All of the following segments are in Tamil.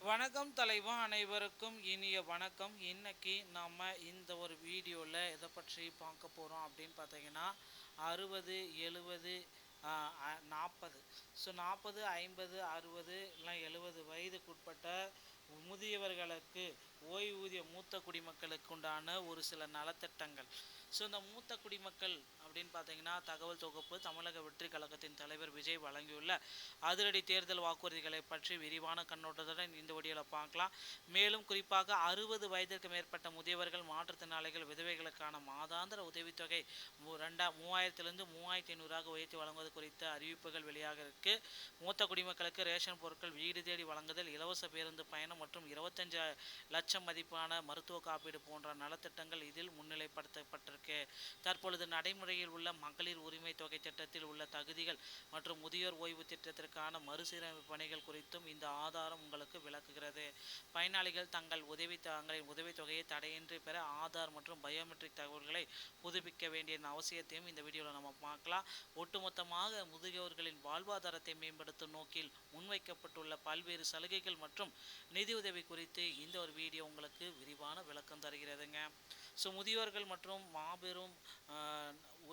வணக்கம் தலைவா, அனைவருக்கும் இனிய வணக்கம். இன்னைக்கு நாம் இந்த ஒரு வீடியோவில் எதை பற்றி பார்க்க போகிறோம் அப்படின்னு பார்த்தீங்கன்னா 60, 70, 40. ஸோ 40, 50, 60 இல்லை 70 வயதுக்குட்பட்ட முதியவர்களுக்கு ஓய்வூதிய மூத்த குடிமக்களுக்கு உண்டான ஒரு சில நலத்திட்டங்கள். ஸோ இந்த மூத்த குடிமக்கள் அப்படின்னு பார்த்தீங்கன்னா தகவல் தொகுப்பு தமிழக வெற்றி கழகத்தின் தலைவர் விஜய் வழங்கியுள்ள அதிரடி தேர்தல் வாக்குறுதிகளை பற்றி விரிவான கண்ணோட்டத்துடன் இந்த வீடியோவில் பார்க்கலாம். மேலும் குறிப்பாக 60 வயதிற்கு மேற்பட்ட முதியவர்கள், மாற்றுத்திறனாளிகள், விதவைகளுக்கான மாதாந்திர உதவித்தொகை 3000 3500 உயர்த்தி வழங்குவது குறித்த அறிவிப்புகள் வெளியாக இருக்கு. மூத்த குடிமக்களுக்கு ரேஷன் பொருட்கள் வீடு தேடி வழங்குதல், இலவச பேருந்து பயணம் மற்றும் 25 லட்சம் மதிப்பான மருத்துவ காப்பீடு போன்ற நலத்திட்டங்கள் இதில் முன்னிலைப்படுத்தப்பட்டிருக்கு. தற்பொழுது நடைமுறையில் உள்ள மகளிர் உரிமை தொகை திட்டத்தில் உள்ள தகுதிகள் மற்றும் முதியோர் ஓய்வு திட்டத்திற்கான மறுசீரமைப்பு பணிகள் குறித்தும் இந்த ஆதாரம் உங்களுக்கு விளக்குகிறது. பயனாளிகள் தங்களின் உதவித்தொகையை தடையின்றி பெற ஆதார் மற்றும் பயோமெட்ரிக் தகவல்களை புதுப்பிக்க வேண்டிய அவசியத்தையும் இந்த வீடியோவில் நம்ம பார்க்கலாம். ஒட்டுமொத்தமாக முதியோர்களின் வாழ்வாதாரத்தை மேம்படுத்தும் நோக்கில் முன்வைக்கப்பட்டுள்ள பல்வேறு சலுகைகள் மற்றும் நிதியுதவி குறித்து இந்த ஒரு வீடியோ உங்களுக்கு விரிவான விளக்கம் தருகிறதுங்க. ஸோ முதியோர்கள் மற்றும் மாபெரும்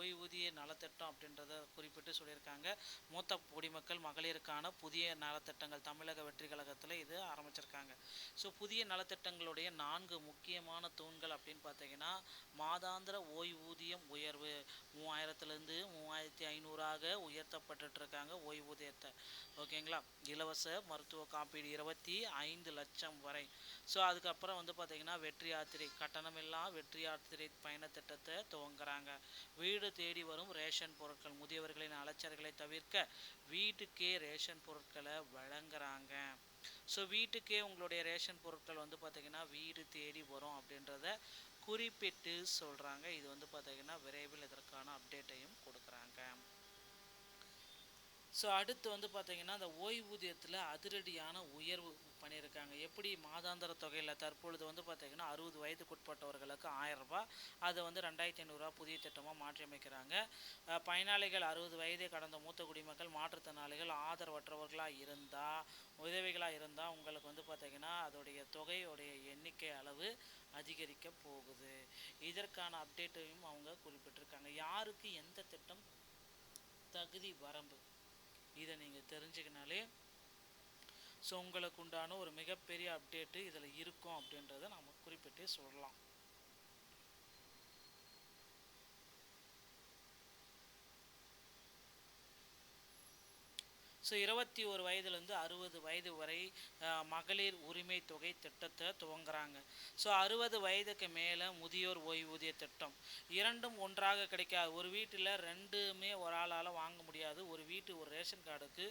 ஓய்வூதிய நலத்திட்டம் அப்படின்றத குறிப்பிட்டு சொல்லியிருக்காங்க. மூத்த குடிமக்கள் மகளிருக்கான புதிய நலத்திட்டங்கள் தமிழக வெற்றி கழகத்தில் இது ஆரம்பிச்சிருக்காங்க. ஸோ புதிய நலத்திட்டங்களுடைய 4 முக்கியமான தூண்கள் அப்படின்னு பார்த்தீங்கன்னா மாதாந்திர ஓய்வூதியம் உயர்வு 3000 3500 உயர்த்தப்பட்டு இருக்காங்க ஓய்வூதியத்தை. ஓகேங்களா. இலவச மருத்துவ காப்பீடு 25 லட்சம் வரை. ஸோ அதுக்கப்புறம் பார்த்தீங்கன்னா வெற்றி யாத்திரை கட்டணமில்லா வெற்றி யாத்திரை பயண திட்டத்தை துவங்குறாங்க. வீடு தேடி வரும் ரேஷன் பொருட்கள் முதியவர்களின் அலைச்சல்களை தவிர்க்க வீட்டுக்கே ரேஷன் பொருட்களை வழங்குறாங்க. ஸோ வீட்டுக்கே உங்களுடைய ரேஷன் பொருட்கள் பார்த்தீங்கன்னா வீடு தேடி வரும் அப்படின்றத குறிப்பிட்டு சொல்கிறாங்க. இது பார்த்தீங்கன்னா விரைவில் இதற்கான அப்டேட்டையும் கொடுக்குறாங்க. ஸோ அடுத்து பார்த்தீங்கன்னா அந்த ஓய்வூதியத்தில் அதிரடியான உயர்வு பண்ணியிருக்காங்க. எப்படி மாதாந்திர தொகையில் தற்பொழுது பார்த்தீங்கன்னா 60 வயதுக்குட்பட்டவர்களுக்கு 1000 ரூபாய், அதை 2500 புதிய திட்டமாக மாற்றி அமைக்கிறாங்க. பயனாளிகள் 60 வயதை கடந்த மூத்த குடிமக்கள், மாற்றுத்திறனாளிகள், ஆதரவற்றவர்களாக இருந்தால், உதவிகளாக இருந்தால் உங்களுக்கு பார்த்தீங்கன்னா அதோடைய தொகையோடைய எண்ணிக்கை அளவு அதிகரிக்க போகுது. இதற்கான அப்டேட்டையும் அவங்க குறிப்பிட்டிருக்காங்க. யாருக்கு எந்த திட்டம் தகுதி வரம்பு இதை நீங்கள் தெரிஞ்சுக்கினாலே ஸோ உங்களுக்கு உண்டான ஒரு மிகப்பெரிய அப்டேட்டு இதில் இருக்கும் அப்படின்றத நம்ம குறிப்பிட்டு சொல்லலாம். ஸோ 21 வயதுலேருந்து 60 வயது வரை மகளிர் உரிமை தொகை திட்டத்தை துவங்குறாங்க. ஸோ 60 வயதுக்கு மேலே முதியோர் ஓய்வூதிய திட்டம் இரண்டும் ஒன்றாக கிடைக்காது. ஒரு வீட்டில் ரெண்டுமே ஒரு ஆளால் வாங்க முடியாது. ஒரு ஒரு ரேஷன் கார்டுக்கு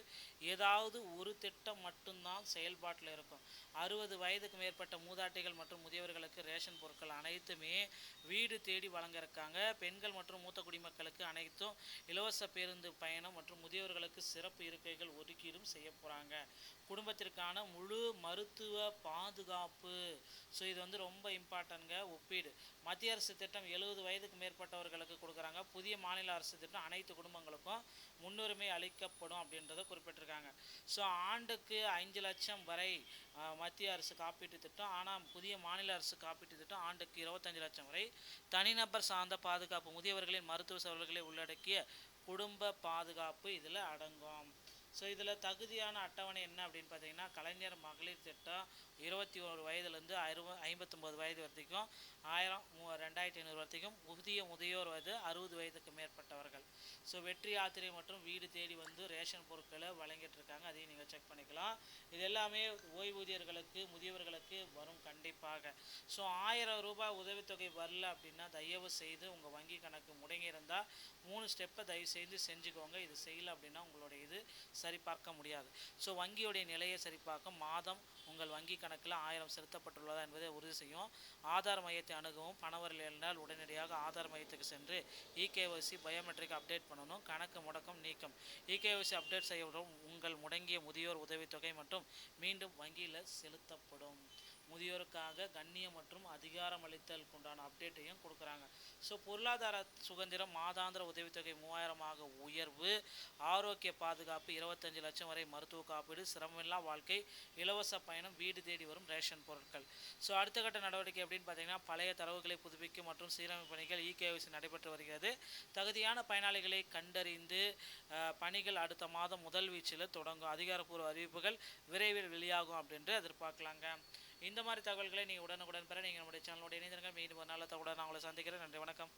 ஏதாவது ஒரு திட்டம் மட்டும்தான் செயல்பாட்டில் இருக்கும். 60 வயதுக்கு மேற்பட்ட மூதாட்டிகள் மற்றும் முதியவர்களுக்கு ரேஷன் பொருட்கள் அனைத்துமே வீடு தேடி வழங்க இருக்காங்க. பெண்கள் மற்றும் மூத்த குடிமக்களுக்கு அனைத்தும் இலவச பேருந்து பயணம் மற்றும் முதியவர்களுக்கு சிறப்பு இருக்கைகள் ஒதுக்கீடும் செய்ய போகிறாங்க. குடும்பத்திற்கான முழு மருத்துவ பாதுகாப்பு. ஸோ இது ரொம்ப இம்பார்ட்டன்ட்ங்க. ஒப்பீடு மத்திய அரசு திட்டம் 70 வயதுக்கு மேற்பட்டவர்களுக்கு கொடுக்குறாங்க. புதிய மாநில அரசு திட்டம் அனைத்து குடும்பங்களுக்கும் முன்னுரிமை அளிக்கப்படும் அப்படின்றத குறிப்பிட்டிருக்காங்க. ஸோ ஆண்டுக்கு 5 லட்சம் வரை மத்திய அரசு காப்பீட்டு திட்டம். ஆனால் புதிய மாநில அரசு காப்பீட்டு திட்டம் ஆண்டுக்கு 25 லட்சம் வரை. தனிநபர் சார்ந்த பாதுகாப்பு முதியவர்களின் மருத்துவ செலவுகளை உள்ளடக்கிய குடும்ப பாதுகாப்பு இதில் அடங்கும். ஸோ இதில் தகுதியான அட்டவணை என்ன அப்படின்னு பார்த்தீங்கன்னா கலைஞர் மகளிர் திட்டம் 21 வயதுலேருந்து 59 வயது வரைக்கும் 1000 2500 வரைக்கும். புதிய முதியோர் 60 வயதுக்கு மேற்பட்டவர்கள். ஸோ வெற்றி யாத்திரை மற்றும் வீடு தேடி ரேஷன் பொருட்களை வழங்கிட்டு இருக்காங்க. அதையும் நீங்கள் செக் பண்ணிக்கலாம். இது எல்லாமே ஓய்வூதியர்களுக்கு முதியவர்களுக்கு வரும் கண்டிப்பாக. ஸோ 1000 ரூபாய் உதவித்தொகை வரல அப்படின்னா தயவு செய்து உங்கள் வங்கி கணக்கு முடங்கி இருந்தால் 3 ஸ்டெப்பை தயவு செய்து செஞ்சுக்கோங்க. இது செய்யலை அப்படின்னா உங்களுடைய இது சரிபார்க்க முடியாது. ஸோ வங்கியுடைய நிலையை சரிபார்க்கும். மாதம் உங்கள் வங்கி கணக்கில் 1000 செலுத்தப்பட்டுள்ளதா என்பதை உறுதி செய்யும். ஆதார் மையத்தை அணுகவும். பணவரல் இருந்தால் உடனடியாக ஆதார் மையத்துக்கு சென்று இகேஒய்சி பயோமெட்ரிக் அப்டேட் பண்ணணும். கணக்கு முடக்கம் நீக்கம். இகேஒய்சி அப்டேட் செய்யப்படும் உங்கள் முடங்கிய முதியோர் உதவித்தொகை மற்றும் மீண்டும் வங்கியில் செலுத்தப்படும். முதியோருக்காக கண்ணியம் மற்றும் அதிகாரம் அளித்தலுக்கு உண்டான அப்டேட்டையும் கொடுக்குறாங்க. ஸோ பொருளாதார சுதந்திரம், மாதாந்திர உதவித்தொகை 3000 உயர்வு, ஆரோக்கிய பாதுகாப்பு 25 லட்சம் வரை மருத்துவ காப்பீடு, சிரமமில்லா வாழ்க்கை, இலவச பயணம், வீடு தேடி வரும் ரேஷன் பொருட்கள். ஸோ அடுத்த கட்ட நடவடிக்கை அப்படின்னு பார்த்தீங்கன்னா பழைய தரவுகளை புதுப்பிக்கும் மற்றும் சீரமைப்பு பணிகள் இகேஒய்சி நடைபெற்று வருகிறது. தகுதியான பயனாளிகளை கண்டறிந்து பணிகள் அடுத்த மாதம் முதல் வீச்சில் தொடங்கும். அதிகாரப்பூர்வ அறிவிப்புகள் விரைவில் வெளியாகும் அப்படின்ட்டு எதிர்பார்க்கலாங்க. இந்த மாதிரி தகவல்களை நீங்கள் உடனுக்குடன் பெற நீங்கள் நம்முடைய சேனலோட இணைந்திருங்க. மீண்டும் ஒரு நல்ல தகவலுடன் நான் உங்களை சந்திக்கிறேன். நன்றி, வணக்கம்.